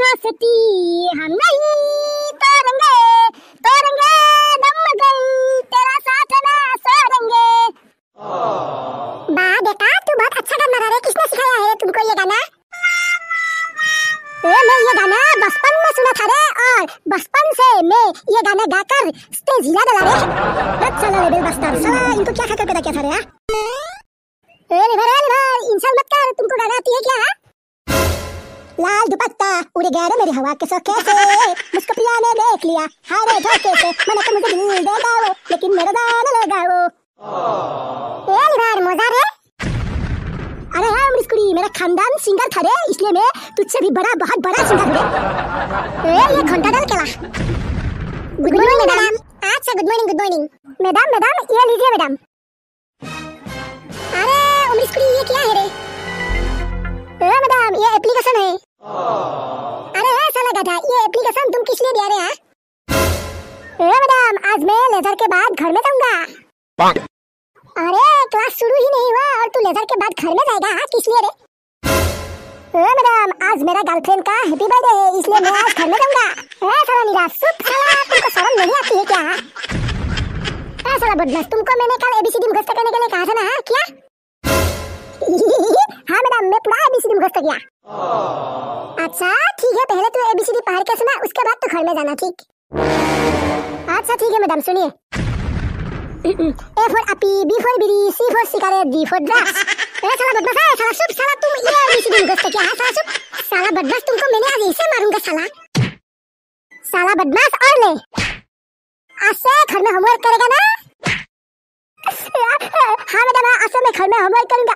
दोस्ती हम नहीं तोड़ेंगे, तोड़ेंगे दम गई तेरा साथ ना छोड़ेंगे। वाह बेटा, तू बहुत अच्छा गाना गा रहा है। किसने सिखाया है तुमको ये गाना? मैं ये गाना बचपन में सुना था रे, और बचपन से मैं ये गाना गाकर स्टेज हिला डाला रे। चलो लेवल बस्तर, साला इनको क्या खाकर पैदा किया था रे? इंसान मत कर, तुमको गाना आती है क्या? लाल दुपट्टा उड़ गया रे मेरी हवा के सौके से, मुझको प्रिया ने देख लिया हारे धोखे से, मैंने तो मुझे दिल देगा वो, लेकिन मेरा दाना लगा वो। मजा रे। अरे हाँ अमरीशकुड़ी, मेरा खानदान सिंगर था रे, इसलिए मैं तुझसे भी बड़ा, बहुत बड़ा सिंगर हूँ। ये घंटा डाल केला। Good morning madam. अच्छा good morning, good morning madam. Madam ये लीजिए मैडम। अरे अमरीशकुड़ी ये क्या है रे? मैडम ये एप्लीकेशन है। अरे साला गधा, ये एप्लीकेशन तुम किस लिए दिया रे? मैडम आज मैं लेजर के बाद घर में जाऊंगा। अरे क्लास शुरू ही नहीं हुआ और तू लेजर के बाद घर में जाएगा? किस लिए रे? मैडम आज मेरा गर्लफ्रेंड का हैप्पी बर्थडे है, इसलिए मैं आज घर में जाऊंगा। साला निराश साला, तुमको शर्म नहीं आती है क्या? साला बदमाश, तुमको मैंने कल एबीसीडी मुखस्त करने के लिए कहा था ना, क्या? हाँ मैडम मैं पूरा एबीसीडी मुखस्त किया। अच्छा ठीक है, पहले तू एबीसीडी पढ़ के सुना, उसके बाद तो घर में जाना, ठीक? अच्छा ठीक है मैडम, सुनिए। A for appy, B for बिरी, C for cigarette, D for drugs। साला बदमाश है, साला चुप, साला तुम ये एबीसीडी मुखस्त क्या है? साला चुप, साला बदमाश, तुमको मैंने आज ऐसे मारूंगा साला। साला बदमाश, और ले आज से घर में होमवर्क करेगा ना? हाँ मैडम आज से मैं घर में होमवर्क करूंगा।